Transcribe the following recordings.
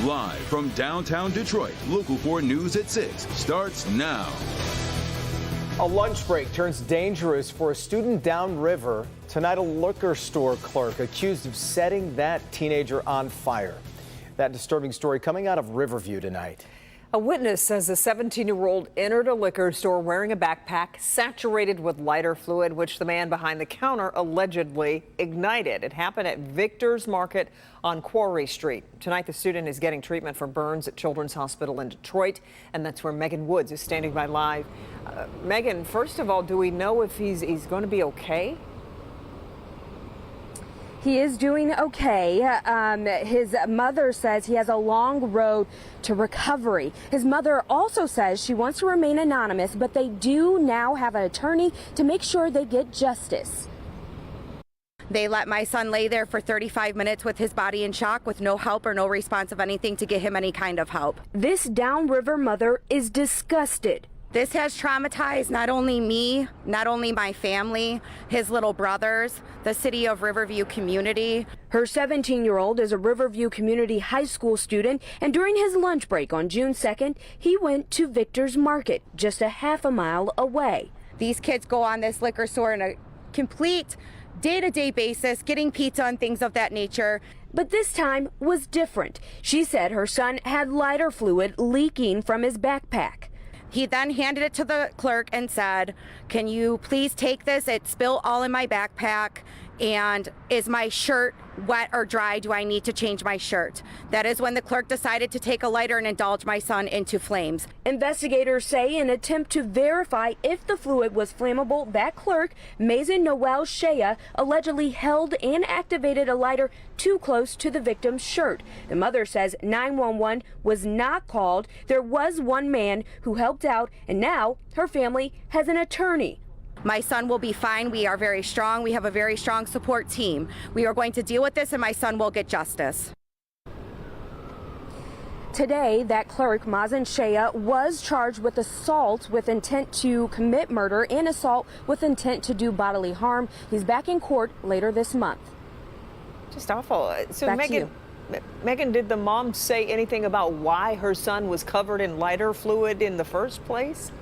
Live from downtown Detroit, Local 4 News at 6 starts now. A lunch break turns dangerous for a student downriver. Tonight, a liquor store clerk accused of setting that teenager on fire. That disturbing story coming out of Riverview tonight. A witness says the 17-year-old entered a liquor store wearing a backpack saturated with lighter fluid, which the man behind the counter allegedly ignited. It happened at Victor's Market on Quarry Street. Tonight, the student is getting treatment for burns at Children's Hospital in Detroit, and that's where Megan Woods is standing by live. Megan, first of all, do we know if he's going to be okay? He is doing okay. His mother says he has a long road to recovery. His mother also says she wants to remain anonymous, but they do now have an attorney to make sure they get justice. They let my son lay there for 35 minutes with his body in shock with no help or no response of anything to get him any kind of help. This downriver mother is disgusted. This has traumatized not only me, not only my family, his little brothers, the city of Riverview community. Her 17-year-old is a Riverview Community High School student, and during his lunch break on June 2nd, he went to Victor's Market, just a half a mile away. These kids go on this liquor store in a complete day-to-day basis, getting pizza and things of that nature. But this time was different. She said her son had lighter fluid leaking from his backpack. He then handed it to the clerk and said, "Can you please take this? It spilled all in my backpack. And is my shirt wet or dry? Do I need to change my shirt?" That is when the clerk decided to take a lighter and indulge my son into flames. Investigators say in an attempt to verify if the fluid was flammable, that clerk, Mason Noel Shea, allegedly held and activated a lighter too close to the victim's shirt. The mother says 911 was not called. There was one man who helped out, and now her family has an attorney. My son will be fine. We are very strong. We have a very strong support team. We are going to deal with this, and my son will get justice. Today, that clerk, Mazen Shea, was charged with assault with intent to commit murder and assault with intent to do bodily harm. He's back in court later this month. Just awful. So, Back to you. Megan, did the mom say anything about why her son was covered in lighter fluid in the first place?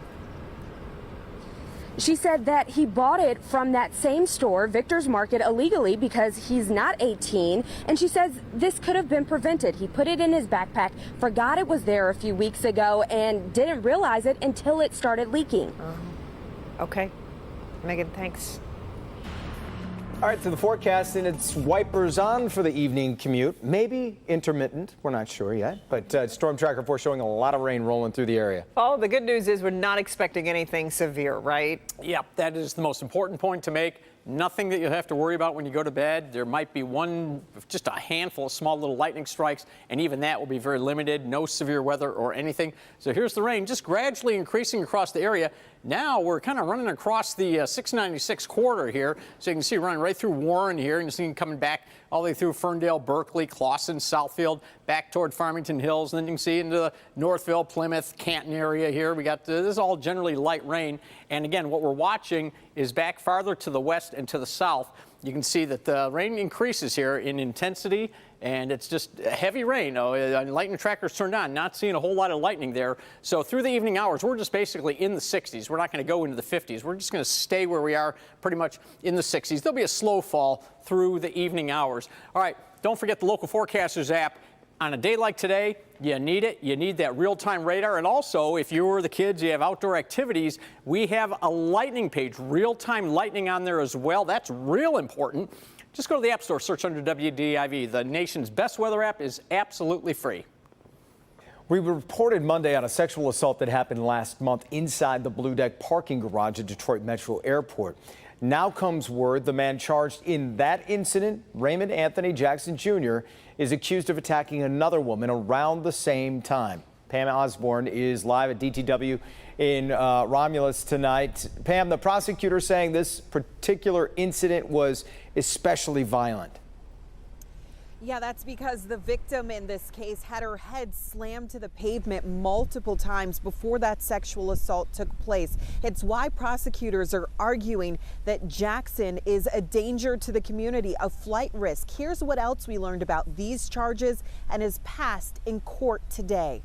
She said that he bought it from that same store, Victor's Market, illegally because he's not 18. And she says this could have been prevented. He put it in his backpack, forgot it was there a few weeks ago, and didn't realize it until it started leaking. Okay. Megan, thanks. All right, to the forecast, and it's wipers on for the evening commute. Maybe intermittent, we're not sure yet, but Storm Tracker 4 showing a lot of rain rolling through the area. Oh, the good news is we're not expecting anything severe, right? Yep, that is the most important point to make. Nothing that you have to worry about when you go to bed. There might be just a handful of small little lightning strikes, and even that will be very limited. No severe weather or anything. So here's the rain, just gradually increasing across the area. Now we're kind of running across the 696 corridor here. So you can see running right through Warren here, and you see coming back all the way through Ferndale, Berkeley, Clawson, Southfield, back toward Farmington Hills. And then you can see into the Northville, Plymouth, Canton area here. We got this is all generally light rain. And again, what we're watching is back farther to the west and to the south. You can see that the rain increases here in intensity, and it's just heavy rain. Lightning tracker's turned on, not seeing a whole lot of lightning there. So through the evening hours, we're just basically in the 60s. We're not going to go into the 50s. We're just going to stay where we are, pretty much in the 60s. There'll be a slow fall through the evening hours. All right, don't forget the Local Forecasters app. On a day like today, you need it. You need that real-time radar. And also, if you're the kids, you have outdoor activities, we have a lightning page, real-time lightning on there as well. That's real important. Just go to the App Store, search under WDIV. The nation's best weather app is absolutely free. We reported Monday on a sexual assault that happened last month inside the Blue Deck parking garage at Detroit Metro Airport. Now comes word the man charged in that incident, Raymond Anthony Jackson Jr., is accused of attacking another woman around the same time. Pam Osborne is live at DTW in Romulus tonight. Pam, the prosecutor saying this particular incident was especially violent. Yeah, that's because the victim in this case had her head slammed to the pavement multiple times before that sexual assault took place. It's why prosecutors are arguing that Jackson is a danger to the community, a flight risk. Here's what else we learned about these charges and his past in court today.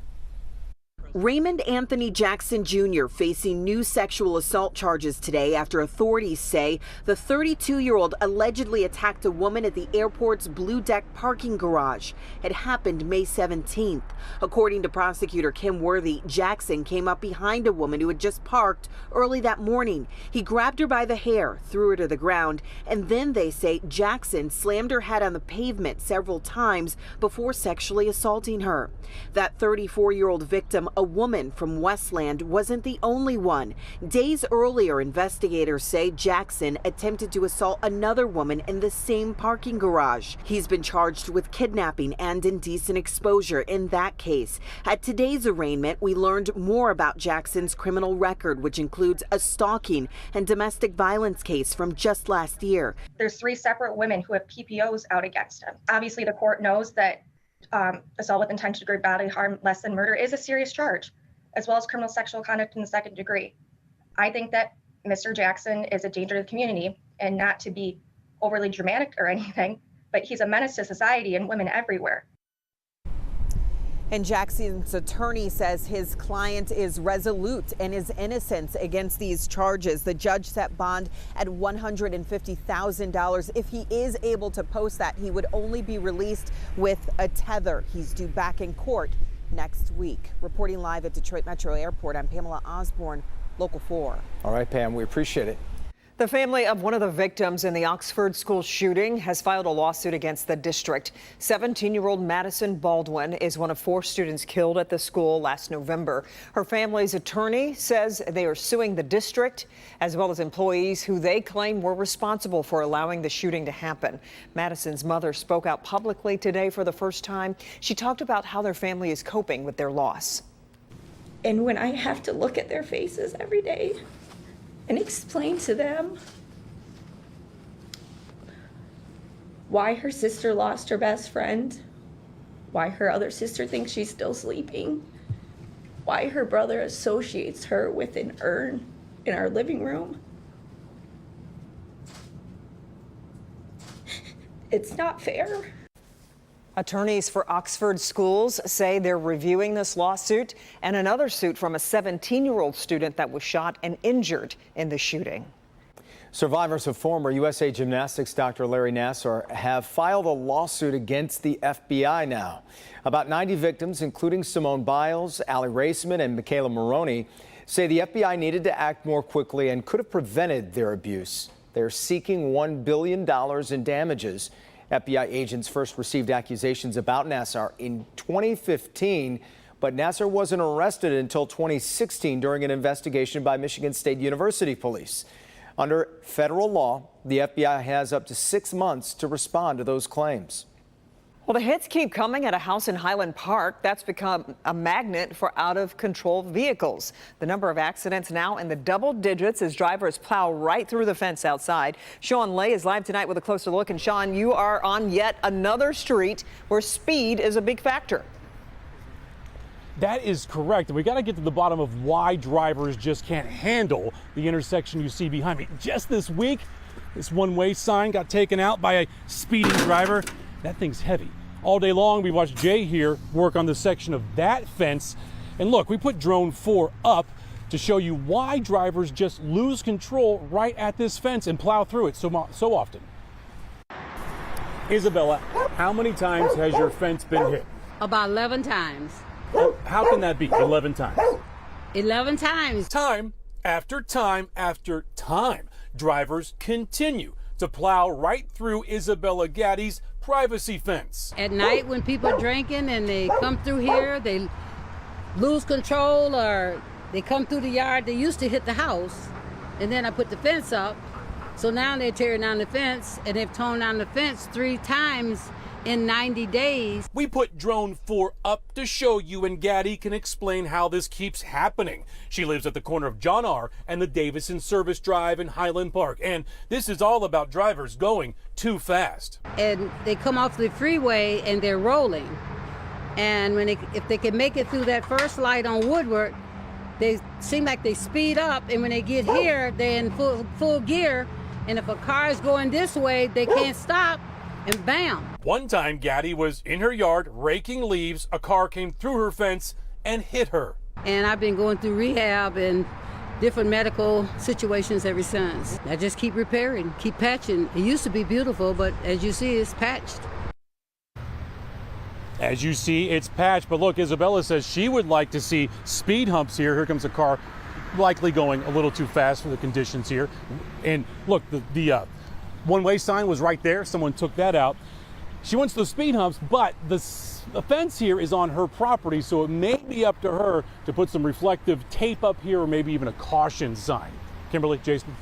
Raymond Anthony Jackson Jr. facing new sexual assault charges today after authorities say the 32-year-old allegedly attacked a woman at the airport's Blue Deck parking garage. It happened May 17th. According to prosecutor Kim Worthy, Jackson came up behind a woman who had just parked early that morning. He grabbed her by the hair, threw her to the ground, and then they say Jackson slammed her head on the pavement several times before sexually assaulting her. That 34-year-old victim, a woman from Westland, wasn't the only one. Days earlier, investigators say Jackson attempted to assault another woman in the same parking garage. He's been charged with kidnapping and indecent exposure in that case. At today's arraignment, we learned more about Jackson's criminal record, which includes a stalking and domestic violence case from just last year. There's 3 separate women who have PPOs out against him. Obviously, the court knows that assault with intent to degrade bodily harm less than murder is a serious charge, as well as criminal sexual conduct in the second degree. I think that Mr. Jackson is a danger to the community, and not to be overly dramatic or anything, but he's a menace to society and women everywhere. And Jackson's attorney says his client is resolute in his innocence against these charges. The judge set bond at $150,000. If he is able to post that, he would only be released with a tether. He's due back in court next week. Reporting live at Detroit Metro Airport, I'm Pamela Osborne, Local 4. All right, Pam, we appreciate it. The family of one of the victims in the Oxford school shooting has filed a lawsuit against the district. 17-year-old Madison Baldwin is one of 4 students killed at the school last November. Her family's attorney says they are suing the district as well as employees who they claim were responsible for allowing the shooting to happen. Madison's mother spoke out publicly today for the first time. She talked about how their family is coping with their loss. And when I have to look at their faces every day and explain to them why her sister lost her best friend, why her other sister thinks she's still sleeping, why her brother associates her with an urn in our living room. It's not fair. Attorneys for Oxford schools say they're reviewing this lawsuit and another suit from a 17-year-old student that was shot and injured in the shooting. Survivors of former USA Gymnastics Dr. Larry Nassar have filed a lawsuit against the FBI now. About 90 victims, including Simone Biles, Allie Raceman, and Michaela Maroney, say the FBI needed to act more quickly and could have prevented their abuse. They're seeking $1 billion in damages. FBI agents first received accusations about Nassar in 2015, but Nassar wasn't arrested until 2016 during an investigation by Michigan State University police. Under federal law, the FBI has up to 6 months to respond to those claims. Well, the hits keep coming at a house in Highland Park. That's become a magnet for out-of-control vehicles. The number of accidents now in the double digits as drivers plow right through the fence outside. Sean Lay is live tonight with a closer look. And Sean, you are on yet another street where speed is a big factor. That is correct. And we got to get to the bottom of why drivers just can't handle the intersection you see behind me. Just this week, this one-way sign got taken out by a speeding driver. That thing's heavy. All day long, we watched Jay here work on the section of that fence. And look, we put drone 4 up to show you why drivers just lose control right at this fence and plow through it so often. Isabella, how many times has your fence been hit? About 11 times. How can that be, 11 times? 11 times. Time after time after time, drivers continue to plow right through Isabella Gaddy's privacy fence. At night when people are drinking and they come through here, they lose control or they come through the yard. They used to hit the house, and then I put the fence up. So now they're tearing down the fence, and they've torn down the fence 3 times in 90 days. We put drone 4 up to show you, and Gaddy can explain how this keeps happening. She lives at the corner of John R. and the Davison Service Drive in Highland Park, and this is all about drivers going too fast. And they come off the freeway and they're rolling. And if they can make it through that first light on Woodward, they seem like they speed up, and when they get here, they're in full gear, and if a car is going this way, they can't stop, and bam. One time, Gaddy was in her yard raking leaves. A car came through her fence and hit her. And I've been going through rehab and different medical situations ever since. I just keep repairing, keep patching. It used to be beautiful, but as you see, it's patched. As you see, it's patched, but look, Isabella says she would like to see speed humps here. Here comes a car likely going a little too fast for the conditions here. And look, the one-way sign was right there. Someone took that out. She wants the speed humps, but the fence here is on her property, so it may be up to her to put some reflective tape up here or maybe even a caution sign. Kimberly, Jason?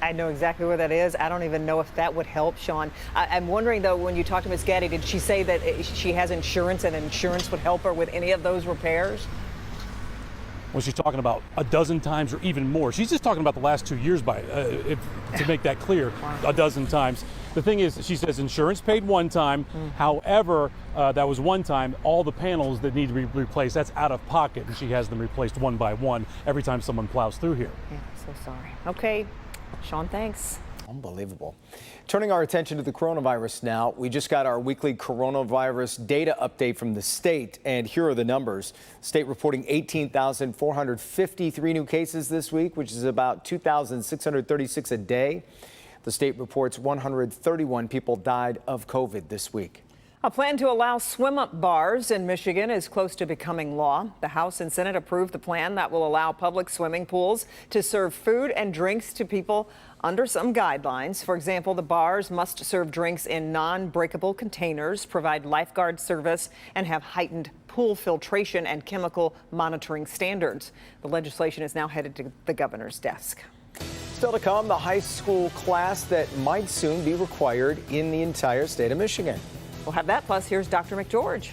I know exactly where that is. I don't even know if that would help, Sean. I'm wondering, though, when you talked to Miss Gaddy, did she say that she has insurance and insurance would help her with any of those repairs? Well, she's talking about a dozen times or even more. She's just talking about the last 2 years, to make that clear, a dozen times. The thing is, she says insurance paid one time. However, that was one time. All the panels that need to be replaced, that's out of pocket, and she has them replaced one by one every time someone plows through here. Yeah, so sorry. Okay, Sean, thanks. Unbelievable. Turning our attention to the coronavirus now, we just got our weekly coronavirus data update from the state, and here are the numbers. State reporting 18,453 new cases this week, which is about 2,636 a day. The state reports 131 people died of COVID this week. A plan to allow swim-up bars in Michigan is close to becoming law. The House and Senate approved the plan that will allow public swimming pools to serve food and drinks to people under some guidelines. For example, the bars must serve drinks in non-breakable containers, provide lifeguard service, and have heightened pool filtration and chemical monitoring standards. The legislation is now headed to the governor's desk. Still to come, the high school class that might soon be required in the entire state of Michigan. We'll have that, plus here's Dr. McGeorge.